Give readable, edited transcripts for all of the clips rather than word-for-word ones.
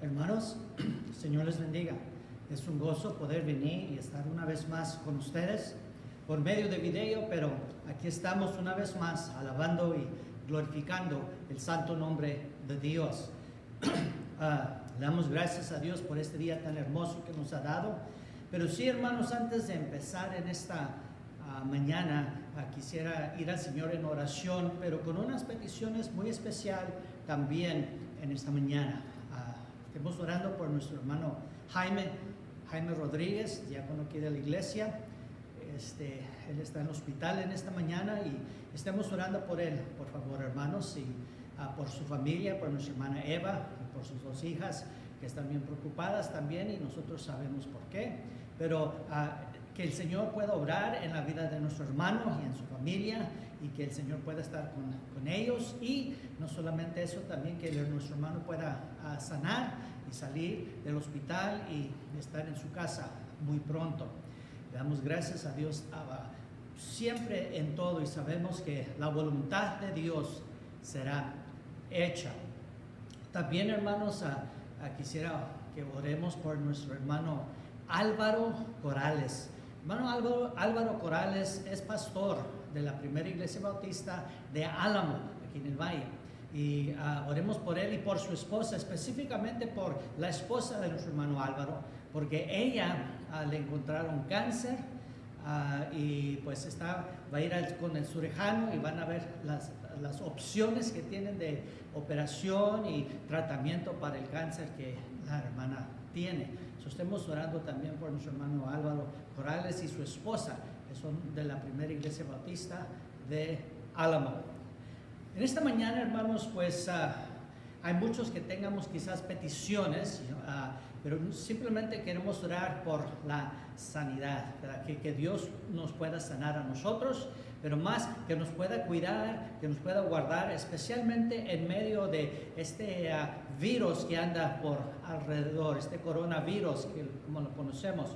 Hermanos, el Señor les bendiga. Es un gozo poder venir y estar una vez más con ustedes por medio de video, pero aquí estamos una vez más alabando y glorificando el santo nombre de Dios. Le damos gracias a Dios por este día tan hermoso que nos ha dado. Pero sí, hermanos, antes de empezar en esta mañana, quisiera ir al Señor en oración, pero con unas peticiones muy especiales también en esta mañana. Estamos orando por nuestro hermano Jaime Rodríguez, diácono aquí de la iglesia. Él está en el hospital en esta mañana y estamos orando por él, por favor, hermanos, y por su familia, por nuestra hermana Eva y por sus dos hijas que están bien preocupadas también, y nosotros sabemos por qué. Pero que el Señor pueda obrar en la vida de nuestro hermano y en su familia, y que el Señor pueda estar con ellos, y no solamente eso, también que nuestro hermano pueda sanar y salir del hospital y estar en su casa muy pronto. Le damos gracias a Dios siempre en todo, y sabemos que la voluntad de Dios será hecha. También, hermanos, quisiera que oremos por nuestro hermano Álvaro Corrales. Hermano Álvaro Corrales es pastor de la primera iglesia bautista de Álamo, aquí en el Valle. Y oremos por él y por su esposa, específicamente por la esposa de nuestro hermano Álvaro, porque ella le encontraron cáncer y pues va a ir con el cirujano y van a ver las opciones que tienen de operación y tratamiento para el cáncer que la hermana tiene. Estemos orando también por nuestro hermano Álvaro Corrales y su esposa, que son de la primera iglesia bautista de Álamo. En esta mañana, hermanos, pues hay muchos que tengamos quizás peticiones, pero simplemente queremos orar por la sanidad, que Dios nos pueda sanar a nosotros, pero más que nos pueda cuidar, que nos pueda guardar, especialmente en medio de este virus que anda por alrededor, este coronavirus, como lo conocemos,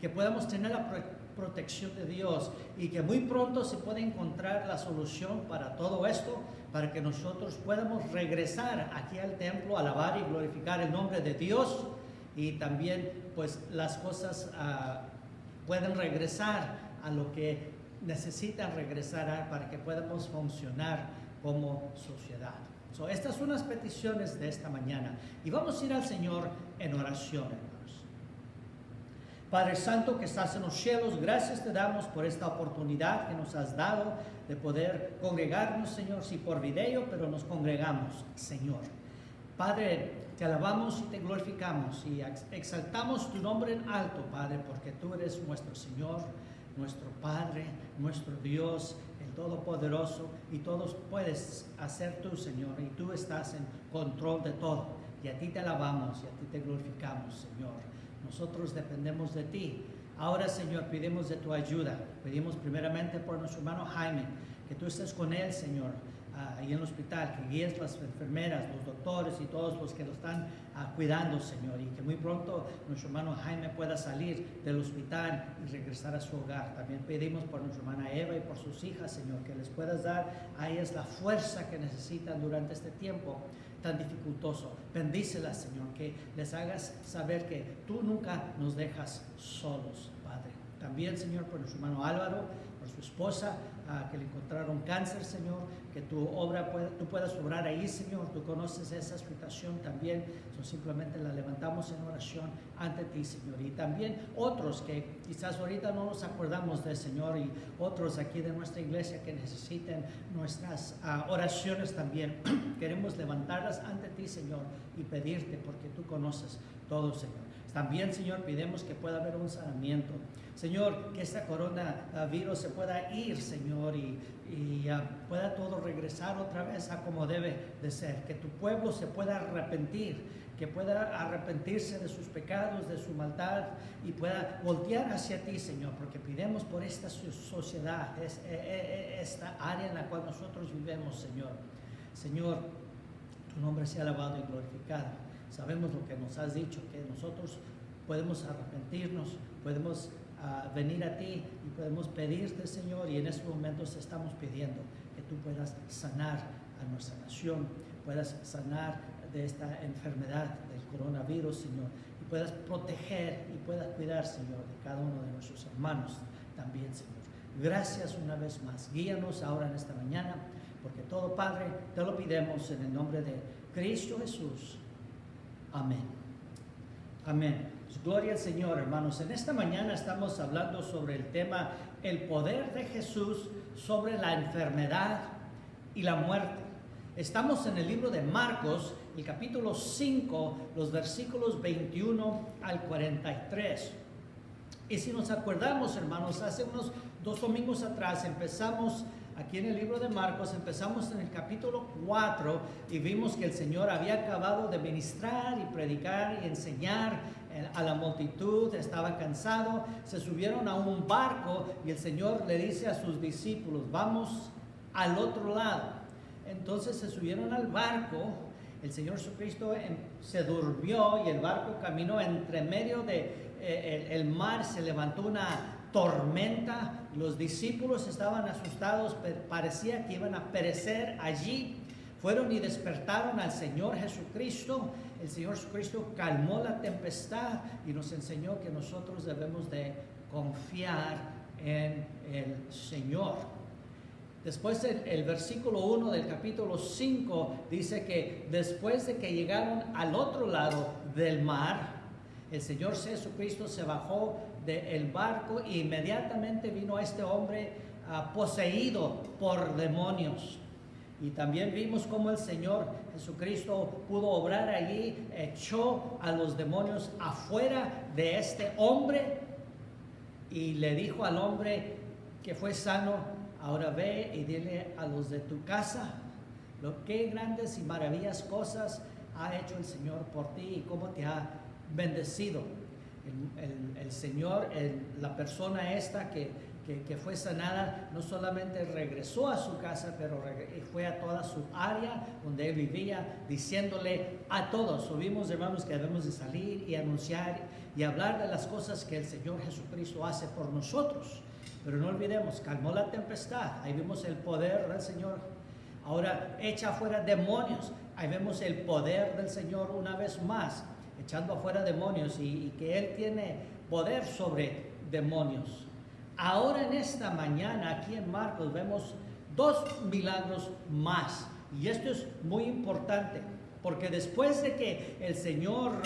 que podamos tener la protección de Dios, y que muy pronto se pueda encontrar la solución para todo esto, para que nosotros podamos regresar aquí al templo, alabar y glorificar el nombre de Dios, y también pues las cosas pueden regresar a lo que necesitan regresar para que podamos funcionar como sociedad. Estas son las peticiones de esta mañana, y vamos a ir al Señor en oración, hermanos. Padre Santo que estás en los cielos, gracias te damos por esta oportunidad que nos has dado de poder congregarnos, Señor, sí por video, pero nos congregamos, Señor. Padre, te alabamos y te glorificamos y exaltamos tu nombre en alto, Padre, porque tú eres nuestro Señor, nuestro Padre, nuestro Dios, el Todopoderoso, y todos puedes hacer tú, Señor, y tú estás en control de todo, y a ti te alabamos y a ti te glorificamos, Señor. Nosotros dependemos de ti. Ahora, Señor, pedimos de tu ayuda. Pedimos primeramente por nuestro hermano Jaime, que tú estés con él, Señor, ahí en el hospital, que guíes las enfermeras, los doctores y todos los que lo están cuidando, Señor, y que muy pronto nuestro hermano Jaime pueda salir del hospital y regresar a su hogar. También pedimos por nuestra hermana Eva y por sus hijas, Señor, que les puedas dar a ellas la fuerza que necesitan durante este tiempo tan dificultoso. Bendícelas, Señor, que les hagas saber que tú nunca nos dejas solos, Padre. También, Señor, por nuestro hermano Álvaro, por su esposa, que le encontraron cáncer, Señor, que tú puedas obrar ahí, Señor. Tú conoces esa situación también, simplemente la levantamos en oración ante ti, Señor. Y también otros que quizás ahorita no nos acordamos de, Señor, y otros aquí de nuestra iglesia que necesiten nuestras oraciones también. Queremos levantarlas ante ti, Señor, y pedirte, porque tú conoces todo, Señor. También, Señor, pedimos que pueda haber un sanamiento. Señor, que este coronavirus se pueda ir, Señor, y pueda todo regresar otra vez a como debe de ser. Que tu pueblo se pueda arrepentir, que pueda arrepentirse de sus pecados, de su maldad, y pueda voltear hacia ti, Señor, porque pedimos por esta sociedad, esta área en la cual nosotros vivimos, Señor. Señor, tu nombre sea alabado y glorificado. Sabemos lo que nos has dicho, que nosotros podemos arrepentirnos, podemos venir a ti y podemos pedirte, Señor, y en estos momentos estamos pidiendo que tú puedas sanar a nuestra nación, puedas sanar de esta enfermedad del coronavirus, Señor, y puedas proteger y puedas cuidar, Señor, de cada uno de nuestros hermanos también, Señor. Gracias una vez más. Guíanos ahora en esta mañana, porque todo, Padre, te lo pidemos en el nombre de Cristo Jesús. Amén. Amén. Pues gloria al Señor, hermanos. En esta mañana estamos hablando sobre el tema el poder de Jesús sobre la enfermedad y la muerte. Estamos en el libro de Marcos, el capítulo 5, los versículos 21 al 43. Y si nos acordamos, hermanos, hace unos 2 domingos atrás empezamos aquí en el libro de Marcos, empezamos en el capítulo 4 y vimos que el Señor había acabado de ministrar y predicar y enseñar a la multitud, estaba cansado, se subieron a un barco y el Señor le dice a sus discípulos, vamos al otro lado. Entonces se subieron al barco, el Señor Jesucristo se durmió y el barco caminó entre medio de el mar, se levantó una tormenta, los discípulos estaban asustados, parecía que iban a perecer allí. Fueron y despertaron al Señor Jesucristo. El Señor Jesucristo calmó la tempestad y nos enseñó que nosotros debemos de confiar en el Señor. Después el versículo 1 del capítulo 5 dice que después de que llegaron al otro lado del mar, el Señor Jesucristo se bajó del barco e inmediatamente vino este hombre poseído por demonios. Y también vimos cómo el Señor Jesucristo pudo obrar allí, echó a los demonios afuera de este hombre y le dijo al hombre que fue sano, ahora ve y dile a los de tu casa lo que grandes y maravillosas cosas ha hecho el Señor por ti y cómo te ha bendecido. El Señor, la persona esta que fue sanada, no solamente regresó a su casa, pero fue a toda su área donde él vivía, diciéndole a todos. Vimos, hermanos, que debemos de salir y anunciar y hablar de las cosas que el Señor Jesucristo hace por nosotros. Pero no olvidemos, calmó la tempestad. Ahí vimos el poder del Señor. Ahora echa afuera demonios. Ahí vemos el poder del Señor una vez más, echando afuera demonios y que Él tiene poder sobre demonios. Ahora en esta mañana aquí en Marcos vemos 2 milagros más y esto es muy importante porque después de que el Señor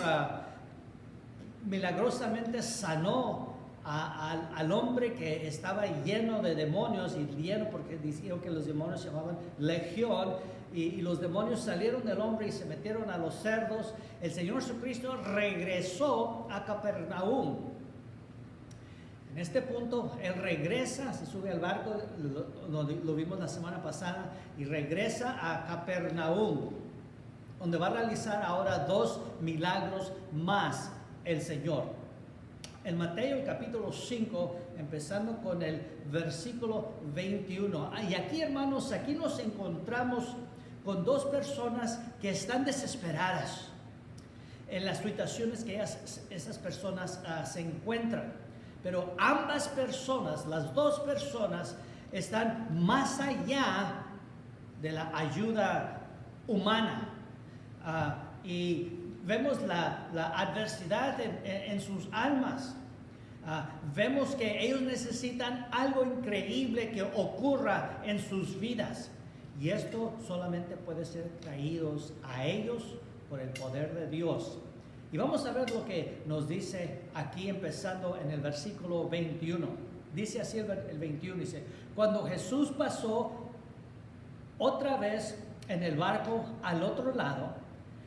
milagrosamente sanó al hombre que estaba lleno de demonios y lleno porque dijeron que los demonios se llamaban legión y los demonios salieron del hombre y se metieron a los cerdos, el Señor Jesucristo regresó a Capernaum. En este punto, Él regresa, se sube al barco, lo vimos la semana pasada, y regresa a Capernaum, donde va a realizar ahora 2 milagros más el Señor. En Mateo, el capítulo 5, empezando con el versículo 21. Y aquí, hermanos, aquí nos encontramos con 2 personas que están desesperadas en las situaciones que esas personas se encuentran. Pero ambas personas, las 2 personas, están más allá de la ayuda humana. Y vemos la adversidad en sus almas. Vemos que ellos necesitan algo increíble que ocurra en sus vidas. Y esto solamente puede ser traídos a ellos por el poder de Dios. Y vamos a ver lo que nos dice aquí empezando en el versículo 21. Dice así el 21, dice, cuando Jesús pasó otra vez en el barco al otro lado,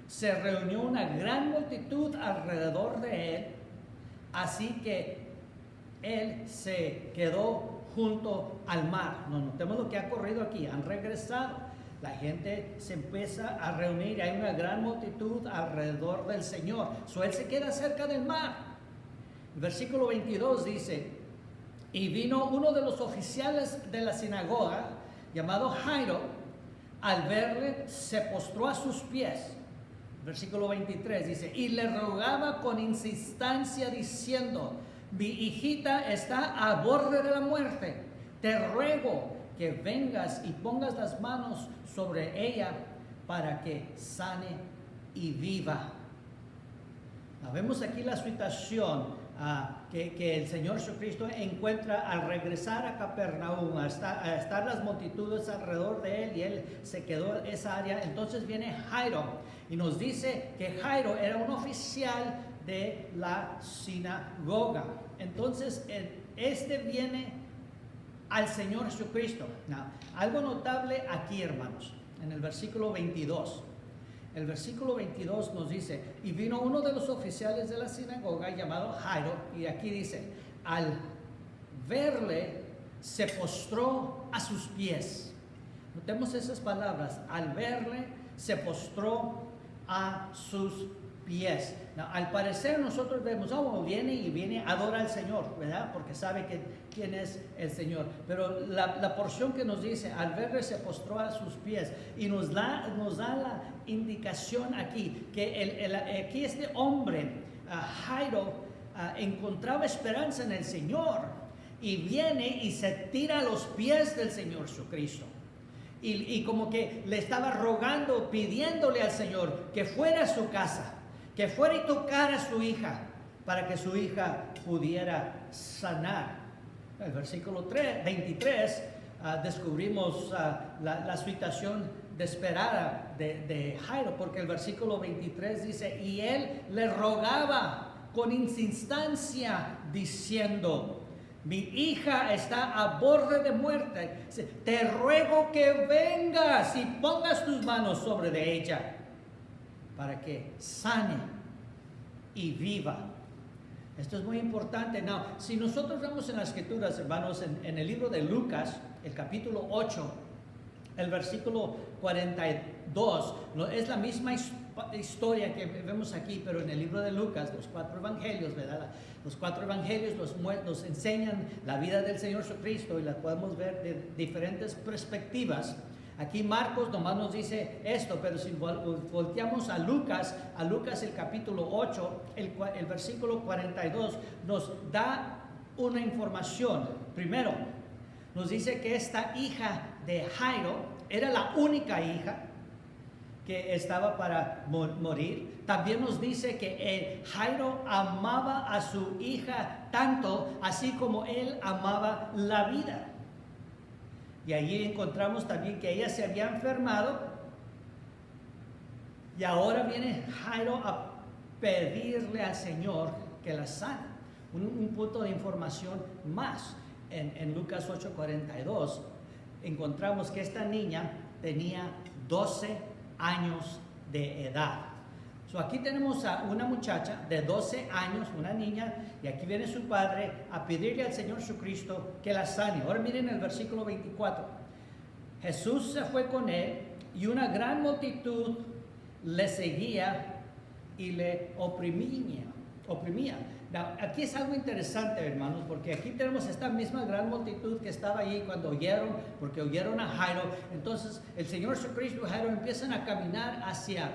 se reunió una gran multitud alrededor de él, así que él se quedó junto al mar. Notemos lo que ha ocurrido aquí, han regresado. La gente se empieza a reunir, hay una gran multitud alrededor del Señor. Él se queda cerca del mar. El versículo 22 dice, y vino uno de los oficiales de la sinagoga, llamado Jairo, al verle se postró a sus pies. Versículo 23 dice, y le rogaba con insistencia diciendo, mi hijita está a borde de la muerte, te ruego que vengas y pongas las manos sobre ella para que sane y viva. Vemos aquí la situación que el Señor Jesucristo encuentra al regresar a Capernaum, a estar las multitudes alrededor de él, y él se quedó en esa área. Entonces viene Jairo y nos dice que Jairo era un oficial de la sinagoga. Entonces este viene al Señor Jesucristo. Algo notable aquí, hermanos, en el versículo 22. El versículo 22 nos dice, y vino uno de los oficiales de la sinagoga llamado Jairo, y aquí dice, al verle se postró a sus pies. Notemos esas palabras, al verle se postró a sus pies. Al parecer nosotros vemos, viene, adora al Señor, ¿verdad? Porque sabe quién es el Señor. Pero la porción que nos dice, al verle se postró a sus pies, y nos da la indicación aquí, que aquí este hombre, Jairo, encontraba esperanza en el Señor, y viene y se tira a los pies del Señor Jesucristo. Y como que le estaba rogando, pidiéndole al Señor que fuera a su casa, que fuera y tocara a su hija, para que su hija pudiera sanar. El versículo 23 descubrimos la situación desesperada de Jairo, porque el versículo 23 dice, y él le rogaba con insistencia diciendo, mi hija está a borde de muerte, te ruego que vengas y pongas tus manos sobre de ella, para que sane y viva. Esto es muy importante. Si nosotros vemos en las Escrituras, hermanos, en el libro de Lucas, el capítulo 8, el versículo 42, es la misma historia que vemos aquí, pero en el libro de Lucas, los 4 evangelios, ¿verdad? Los 4 evangelios nos enseñan la vida del Señor Jesucristo, y la podemos ver de diferentes perspectivas. Aquí Marcos nomás nos dice esto, pero si volteamos a Lucas el capítulo 8, el versículo 42, nos da una información. Primero, nos dice que esta hija de Jairo era la única hija que estaba para morir. También nos dice que Jairo amaba a su hija tanto, así como él amaba la vida. Y allí encontramos también que ella se había enfermado, y ahora viene Jairo a pedirle al Señor que la sane. Un punto de información más. En Lucas 8:42 encontramos que esta niña tenía 12 años de edad. Aquí tenemos a una muchacha de 12 años, una niña, y aquí viene su padre a pedirle al Señor Jesucristo que la sane. Ahora miren el versículo 24. Jesús se fue con él, y una gran multitud le seguía y le oprimía. Aquí es algo interesante, hermanos, porque aquí tenemos esta misma gran multitud que estaba allí cuando oyeron a Jairo. Entonces el Señor Jesucristo y Jairo empiezan a caminar hacia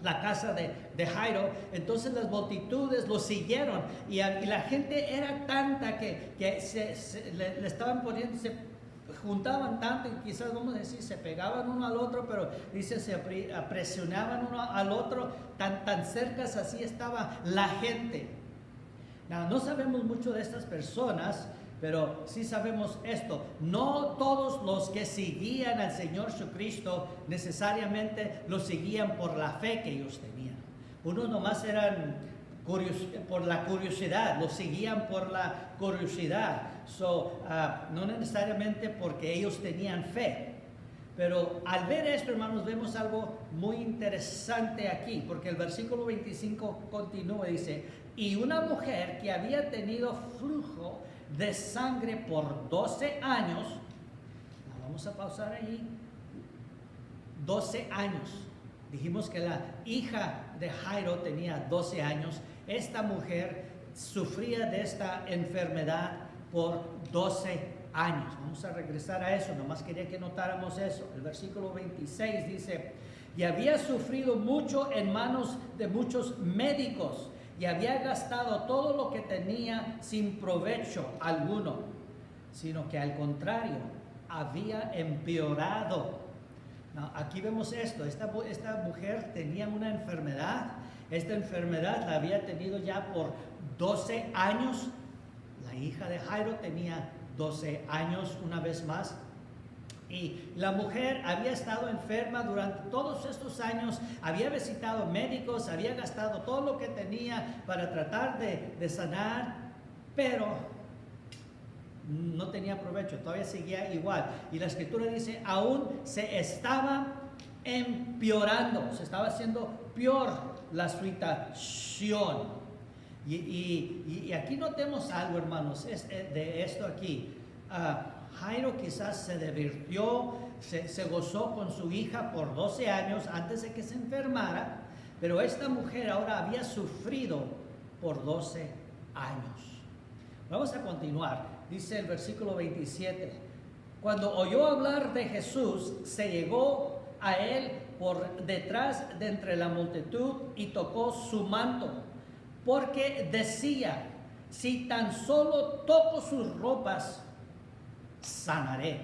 la casa de Jairo. Entonces las multitudes lo siguieron, y la gente era tanta que le estaban poniendo, se juntaban tanto, y quizás vamos a decir se pegaban uno al otro, pero dice se presionaban uno al otro, tan cerca así estaba la gente. No sabemos mucho de estas personas, pero sí sabemos esto: no todos los que seguían al Señor Jesucristo necesariamente lo seguían por la fe que ellos tenían. Unos nomás eran por la curiosidad, lo seguían por la curiosidad, no necesariamente porque ellos tenían fe. Pero al ver esto, hermanos, vemos algo muy interesante aquí, porque el versículo 25 continúa y dice: y una mujer que había tenido flujo de sangre por 12 años, vamos a pausar allí, 12 años, dijimos que la hija de Jairo tenía 12 años, esta mujer sufría de esta enfermedad por 12 años. Vamos a regresar a eso, nomás quería que notáramos eso. El versículo 26 dice: y había sufrido mucho en manos de muchos médicos, y había gastado todo lo que tenía sin provecho alguno, sino que al contrario, había empeorado. No, aquí vemos esto, esta mujer tenía una enfermedad, esta enfermedad la había tenido ya por 12 años, la hija de Jairo tenía 12 años una vez más, y la mujer había estado enferma durante todos estos años, había visitado médicos, había gastado todo lo que tenía para tratar de sanar, pero no tenía provecho, todavía seguía igual. Y la escritura dice, aún se estaba empeorando, se estaba haciendo peor la situación. Y aquí notemos algo, hermanos, de esto aquí. Jairo quizás se divirtió, se gozó con su hija por 12 años antes de que se enfermara, pero esta mujer ahora había sufrido por 12 años. Vamos a continuar. Dice el versículo 27, cuando oyó hablar de Jesús, se llegó a él por detrás de entre la multitud y tocó su manto, porque decía, si tan solo toco sus ropas, sanaré.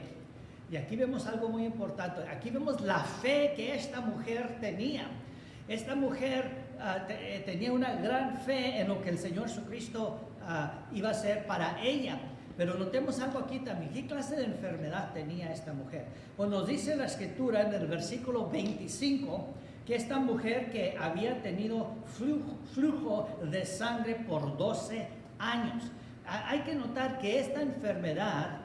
Y aquí vemos algo muy importante. Aquí vemos la fe que esta mujer tenía. Esta mujer tenía una gran fe en lo que el Señor Jesucristo iba a hacer para ella. Pero notemos algo aquí también. ¿Qué clase de enfermedad tenía esta mujer? Pues nos dice la escritura en el versículo 25 que esta mujer que había tenido flujo de sangre por 12 años. Hay que notar que esta enfermedad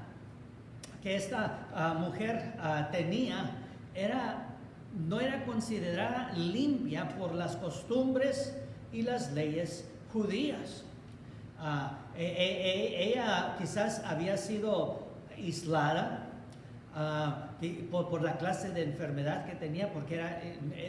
que esta mujer tenía no era considerada limpia por las costumbres y las leyes judías. Ella quizás había sido aislada por la clase de enfermedad que tenía, porque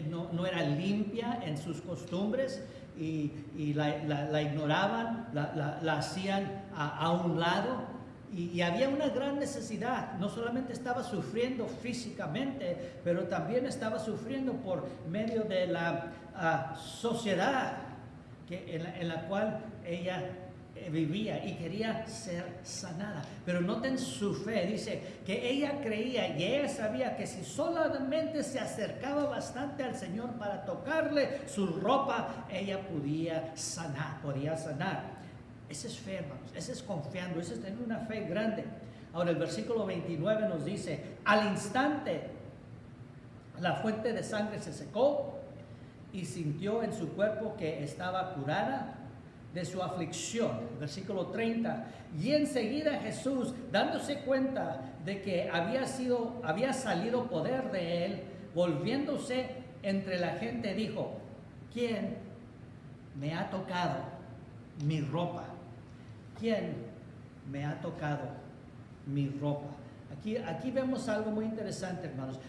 no era limpia en sus costumbres y la ignoraban, la hacían a un lado. Y había una gran necesidad. No solamente estaba sufriendo físicamente, pero también estaba sufriendo por medio de la sociedad en la cual ella vivía y quería ser sanada. Pero noten su fe, dice que ella creía y ella sabía que si solamente se acercaba bastante al Señor para tocarle su ropa, ella podía sanar. Ese es fe, hermanos, ese es confiando, ese es tener una fe grande. Ahora el versículo 29 nos dice, al instante la fuente de sangre se secó y sintió en su cuerpo que estaba curada de su aflicción. Versículo 30, y enseguida Jesús, dándose cuenta de que había salido poder de él, volviéndose entre la gente, dijo, ¿quién me ha tocado mi ropa? ¿Quién me ha tocado mi ropa? Aquí vemos algo muy interesante, hermanos.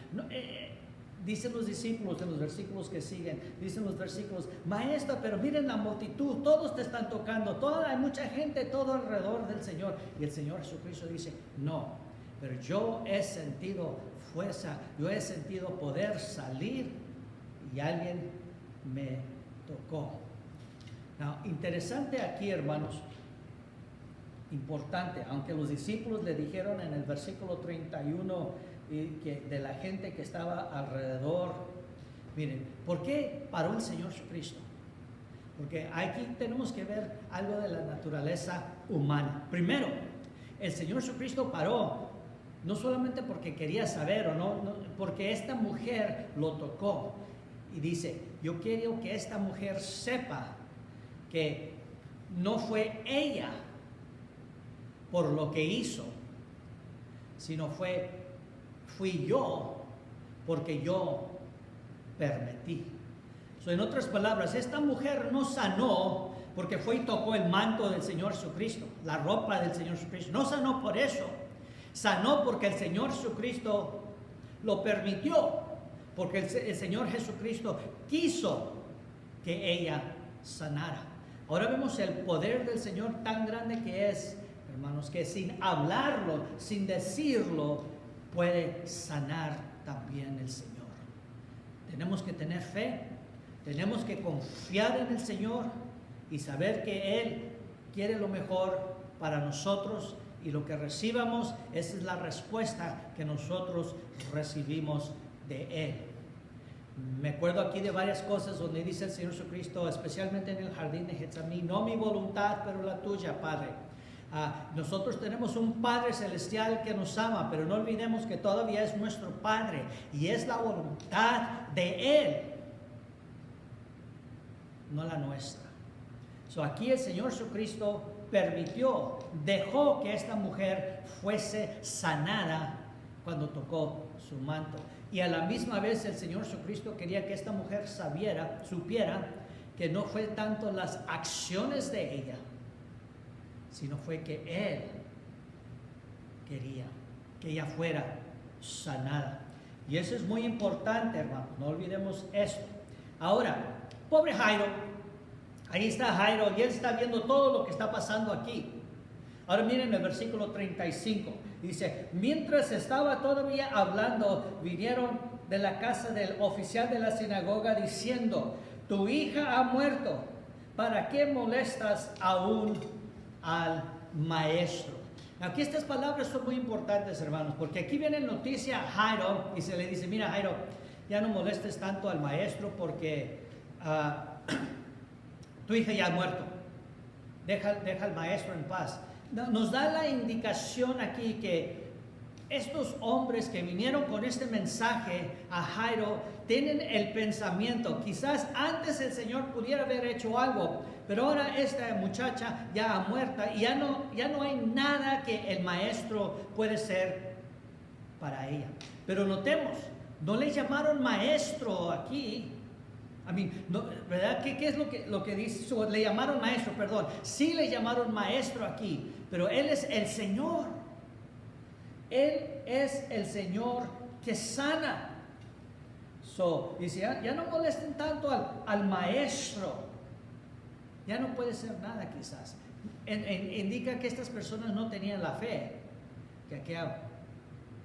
Dicen los discípulos en los versículos que siguen, dicen los versículos, maestro, pero miren la multitud, todos te están tocando, hay mucha gente todo alrededor del Señor. Y el Señor Jesucristo dice, no, pero yo he sentido fuerza, yo he sentido poder salir y alguien me tocó. Interesante aquí, hermanos, importante, aunque los discípulos le dijeron en el versículo 31 que de la gente que estaba alrededor, miren, ¿por qué paró el Señor Jesucristo? Porque aquí tenemos que ver algo de la naturaleza humana. Primero, el Señor Jesucristo paró, no solamente porque quería saber o no, porque esta mujer lo tocó y dice, yo quiero que esta mujer sepa que no fue ella por lo que hizo, sino fui yo porque yo permití. En otras palabras, esta mujer no sanó porque fue y tocó el manto del Señor Jesucristo, la ropa del Señor Jesucristo. No sanó por eso, sanó porque el Señor Jesucristo lo permitió, porque el Señor Jesucristo quiso que ella sanara. Ahora vemos el poder del Señor tan grande que es, hermanos, que sin hablarlo, sin decirlo, puede sanar también el Señor. Tenemos que tener fe, tenemos que confiar en el Señor y saber que Él quiere lo mejor para nosotros, y lo que recibamos, esa es la respuesta que nosotros recibimos de Él. Me acuerdo aquí de varias cosas donde dice el Señor Jesucristo, especialmente en el jardín de Getsemaní, no mi voluntad, pero la tuya, Padre. Nosotros tenemos un Padre celestial que nos ama, pero no olvidemos que todavía es nuestro Padre y es la voluntad de Él, no la nuestra. Aquí el Señor Jesucristo dejó que esta mujer fuese sanada cuando tocó su manto. Y a la misma vez el Señor Jesucristo quería que esta mujer supiera que no fue tanto las acciones de ella, sino fue que Él quería que ella fuera sanada. Y eso es muy importante, hermanos, no olvidemos esto. Ahora, pobre Jairo, ahí está Jairo y él está viendo todo lo que está pasando aquí. Ahora miren el versículo 35. Dice, mientras estaba todavía hablando, vinieron de la casa del oficial de la sinagoga diciendo, tu hija ha muerto, ¿para qué molestas aún al maestro? Aquí estas palabras son muy importantes, hermanos, porque aquí viene noticia a Jairo y se le dice, mira Jairo, ya no molestes tanto al maestro porque tu hija ya ha muerto, deja al maestro en paz. Nos da la indicación aquí que estos hombres que vinieron con este mensaje a Jairo tienen el pensamiento, quizás antes el Señor pudiera haber hecho algo, pero ahora esta muchacha ya ha muerta y ya no hay nada que el maestro puede ser para ella. Pero notemos, no le llamaron maestro aquí. ¿Verdad? ¿Qué es lo que dice? Le llamaron maestro, perdón. Sí le llamaron maestro aquí, pero Él es el Señor. Él es el Señor que sana. Dice, ya no molesten tanto al maestro. Ya no puede ser nada quizás. Indica que estas personas no tenían la fe que aquella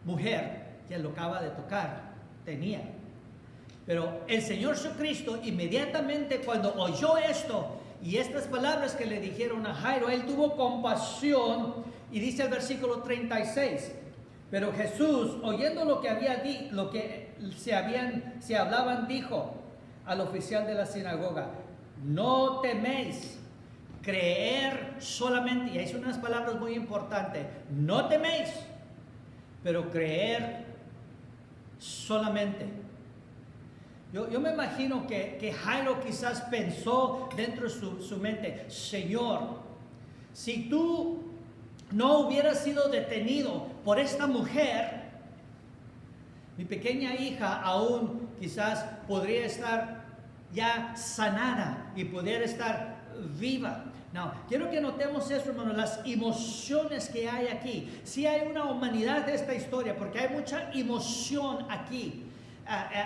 mujer que lo acaba de tocar tenía. Pero el Señor Jesucristo inmediatamente cuando oyó esto y estas palabras que le dijeron a Jairo, Él tuvo compasión y dice el versículo 36, pero Jesús, oyendo lo que se hablaban, dijo al oficial de la sinagoga, no teméis, creer solamente, y ahí son unas palabras muy importantes, no teméis, pero creer solamente. Yo me imagino que Jairo quizás pensó dentro de su mente, Señor, si tú no hubieras sido detenido por esta mujer, mi pequeña hija aún quizás podría estar ya sanada y pudiera estar viva. No, quiero que notemos eso, hermanos, las emociones que hay aquí. Sí hay una humanidad de esta historia, porque hay mucha emoción aquí.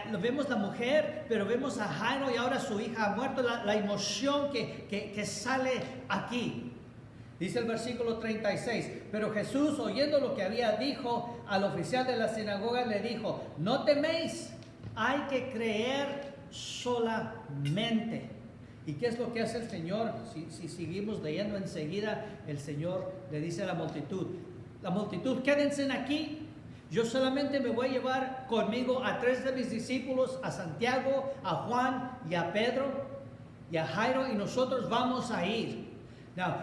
Lo vemos la mujer, pero vemos a Jairo y ahora su hija ha muerto, la emoción que sale aquí. Dice el versículo 36, pero Jesús, oyendo lo que había dicho al oficial de la sinagoga, le dijo, no teméis, hay que creer solamente. ¿Y qué es lo que hace el Señor? Si seguimos leyendo enseguida, el Señor le dice a la multitud, quédense aquí. Yo solamente me voy a llevar conmigo a 3 de mis discípulos, a Santiago, a Juan y a Pedro y a Jairo, y nosotros vamos a ir.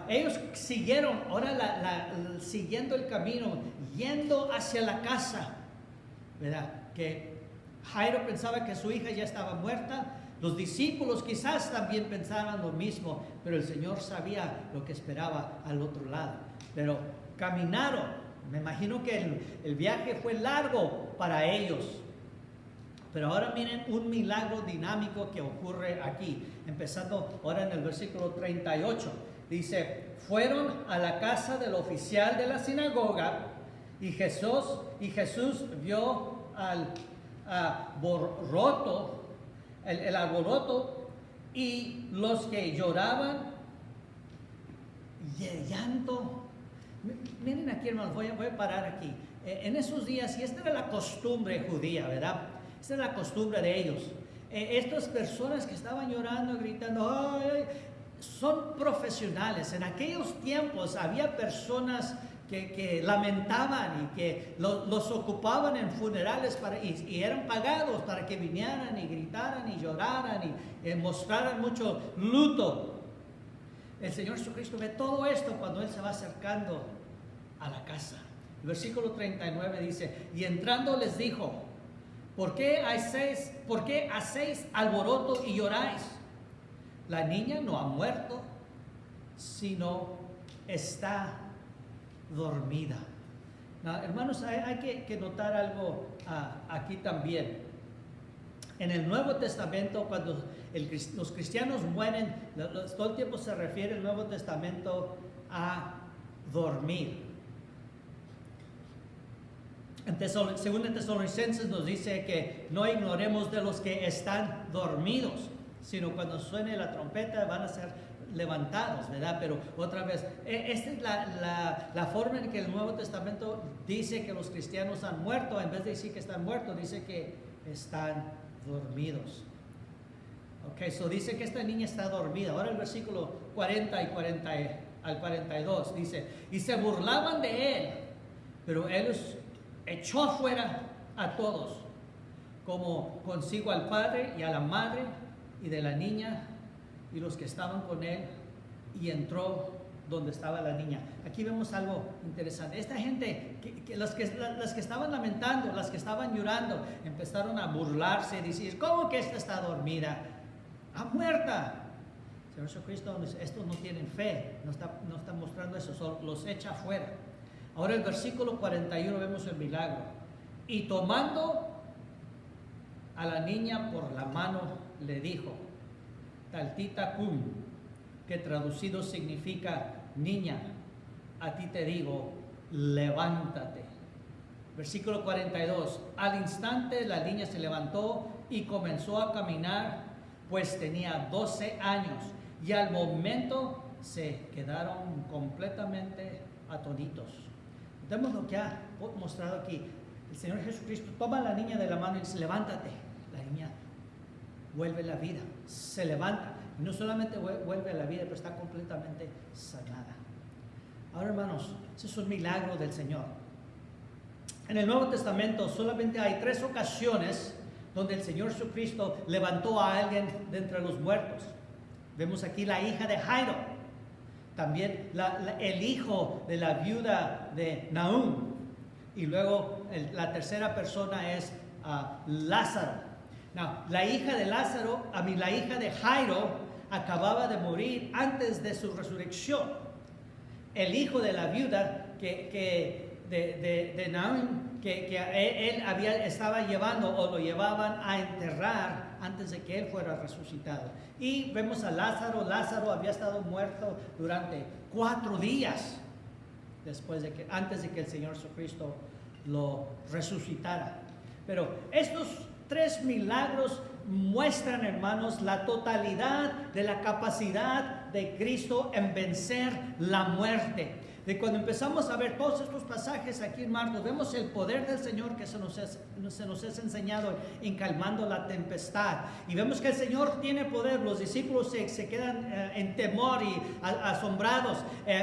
Ellos siguieron, ahora siguiendo el camino, yendo hacia la casa, ¿verdad? Que Jairo pensaba que su hija ya estaba muerta. Los discípulos quizás también pensaban lo mismo, pero el Señor sabía lo que esperaba al otro lado. Pero caminaron. Me imagino que el viaje fue largo para ellos. Pero ahora miren un milagro dinámico que ocurre aquí. Empezando ahora en el versículo 38. Dice, fueron a la casa del oficial de la sinagoga y Jesús vio el alboroto y los que lloraban y el llanto. Miren aquí, hermanos, voy a parar aquí. En esos días, y esta era la costumbre judía, ¿verdad? Esta era la costumbre de ellos. Estas personas que estaban llorando, gritando, ¡ay! Son profesionales. En aquellos tiempos había personas que lamentaban y que los ocupaban en funerales y eran pagados para que vinieran y gritaran y lloraran y mostraran mucho luto. El Señor Jesucristo ve todo esto cuando Él se va acercando a la casa. El versículo 39 dice, y entrando les dijo, ¿por qué hacéis alboroto y lloráis? La niña no ha muerto, sino está dormida. Hermanos, hay que notar algo aquí también. En el Nuevo Testamento, cuando los cristianos mueren, todo el tiempo se refiere el Nuevo Testamento a dormir. Según Tesalonicenses nos dice que no ignoremos de los que están dormidos, sino cuando suene la trompeta van a ser levantados, ¿verdad? Pero otra vez, esta es la forma en que el Nuevo Testamento dice que los cristianos han muerto. En vez de decir que están muertos, dice que están dormidos. Ok, so dice que esta niña está dormida. Ahora el versículo 40 al 42 dice, y se burlaban de él, pero él los echó afuera a todos, como consigo al padre y a la madre y de la niña y los que estaban con él, y entró donde estaba la niña. Aquí vemos algo interesante. Esta gente, las que estaban lamentando, las que estaban llorando, empezaron a burlarse y decir, ¿cómo que esta está dormida? ¡Ha muerta! Señor Jesucristo, estos no tienen fe, no está mostrando eso, solo los echa afuera. Ahora el versículo 41 vemos el milagro. Y tomando a la niña por la mano, le dijo, Taltita cum, que traducido significa, niña, a ti te digo, levántate. Versículo 42, al instante la niña se levantó y comenzó a caminar, pues tenía 12 años, y al momento se quedaron completamente atónitos. Vemos lo que ha mostrado aquí. El Señor Jesucristo toma a la niña de la mano y dice, levántate. La niña vuelve a la vida, se levanta. Y no solamente vuelve a la vida, pero está completamente sanada. Ahora, hermanos, ese es un milagro del Señor. En el Nuevo Testamento solamente hay 3 ocasiones donde el Señor Jesucristo levantó a alguien de entre los muertos. Vemos aquí la hija de Jairo, también el hijo de la viuda de Nahum, y luego la tercera persona es Lázaro. La hija de la hija de Jairo acababa de morir antes de su resurrección. El hijo de la viuda de Nahum, que él estaba llevando o lo llevaban a enterrar antes de que él fuera resucitado. Y vemos a Lázaro. Lázaro había estado muerto durante 4 días antes de que el Señor Jesucristo lo resucitara. Pero estos 3 milagros muestran, hermanos, la totalidad de la capacidad de Cristo en vencer la muerte. De cuando empezamos a ver todos estos pasajes aquí en Marcos, vemos el poder del Señor que se nos es enseñado en calmando la tempestad. Y vemos que el Señor tiene poder. Los discípulos se quedan en temor y asombrados.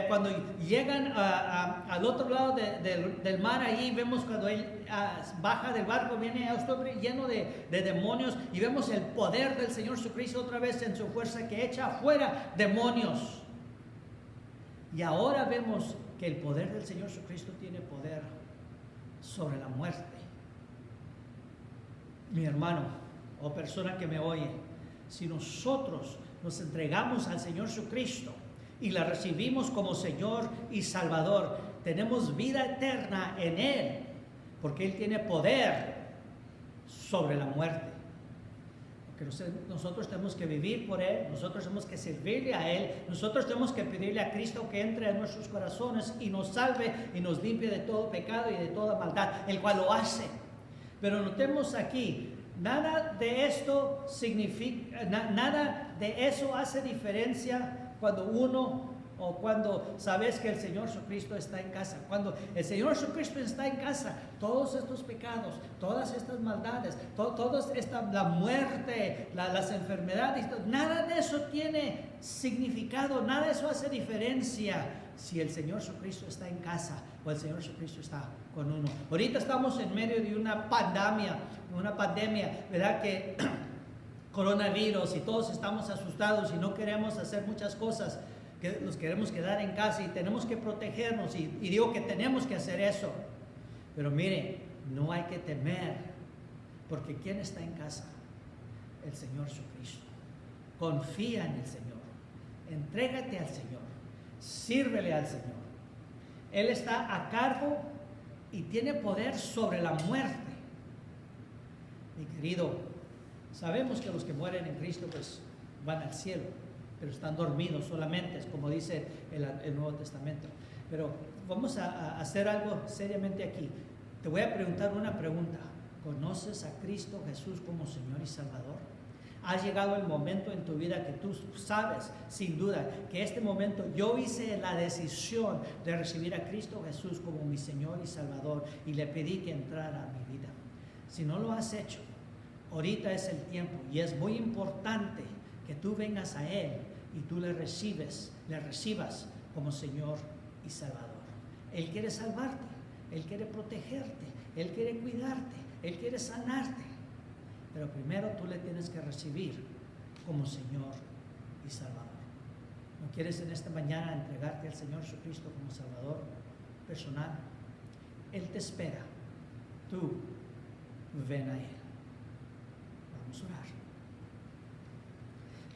Cuando llegan al otro lado del mar, ahí vemos cuando Él baja del barco, viene a un lleno de demonios. Y vemos el poder del Señor Jesucristo otra vez en su fuerza que echa afuera demonios. Y ahora vemos que el poder del Señor Jesucristo tiene poder sobre la muerte. Mi hermano o persona que me oye, si nosotros nos entregamos al Señor Jesucristo y la recibimos como Señor y Salvador, tenemos vida eterna en Él, porque Él tiene poder sobre la muerte. Nosotros tenemos que vivir por Él, nosotros tenemos que servirle a Él, nosotros tenemos que pedirle a Cristo que entre en nuestros corazones y nos salve y nos limpie de todo pecado y de toda maldad, el cual lo hace. Pero notemos aquí, nada de eso hace diferencia cuando uno o cuando sabes que el Señor Jesucristo está en casa. Cuando el Señor Jesucristo está en casa, todos estos pecados, todas estas maldades, la muerte, las enfermedades, nada de eso tiene significado, nada de eso hace diferencia si el Señor Jesucristo está en casa o el Señor Jesucristo está con uno. Ahorita estamos en medio de una pandemia, ¿verdad? Que coronavirus y todos estamos asustados y no queremos hacer muchas cosas, que nos queremos quedar en casa y tenemos que protegernos y digo que tenemos que hacer eso. Pero mire, no hay que temer, porque ¿quién está en casa? El Señor Jesucristo. Confía en el Señor, entrégate al Señor, sírvele al Señor. Él está a cargo y tiene poder sobre la muerte. Mi querido, sabemos que los que mueren en Cristo pues van al cielo, pero están dormidos solamente, es como dice el Nuevo Testamento. Pero vamos a hacer algo seriamente aquí. Te voy a preguntar una pregunta. ¿Conoces a Cristo Jesús como Señor y Salvador? Ha llegado el momento en tu vida que tú sabes, sin duda, que este momento yo hice la decisión de recibir a Cristo Jesús como mi Señor y Salvador y le pedí que entrara a mi vida. Si no lo has hecho, ahorita es el tiempo y es muy importante que tú vengas a Él y tú le recibas como Señor y Salvador. Él quiere salvarte, Él quiere protegerte, Él quiere cuidarte, Él quiere sanarte. Pero primero tú le tienes que recibir como Señor y Salvador. ¿No quieres en esta mañana entregarte al Señor Jesucristo como Salvador personal? Él te espera. Tú ven a Él. Vamos a orar.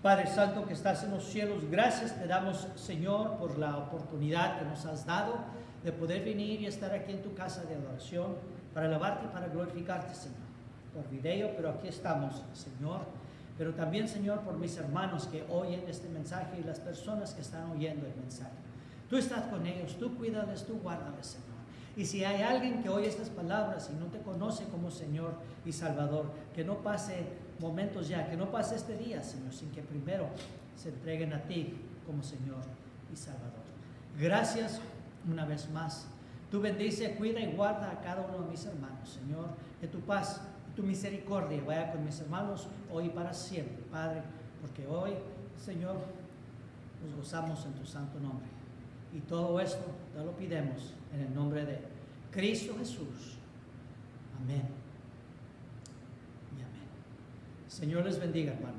Padre Santo que estás en los cielos, gracias te damos, Señor, por la oportunidad que nos has dado de poder venir y estar aquí en tu casa de adoración para alabarte y para glorificarte, Señor. Por video, pero aquí estamos, Señor. Pero también, Señor, por mis hermanos que oyen este mensaje y las personas que están oyendo el mensaje. Tú estás con ellos, tú cuídales, tú guárdales, Señor. Y si hay alguien que oye estas palabras y no te conoce como Señor y Salvador, que no pase momentos ya, que no pase este día, Señor, sin que primero se entreguen a ti como Señor y Salvador. Gracias una vez más. Tú bendice, cuida y guarda a cada uno de mis hermanos, Señor. Que tu paz, tu misericordia vaya con mis hermanos hoy y para siempre, Padre, porque hoy, Señor, nos gozamos en tu santo nombre. Y todo esto te lo pidemos en el nombre de Cristo Jesús. Amén y amén. Señor les bendiga, hermano.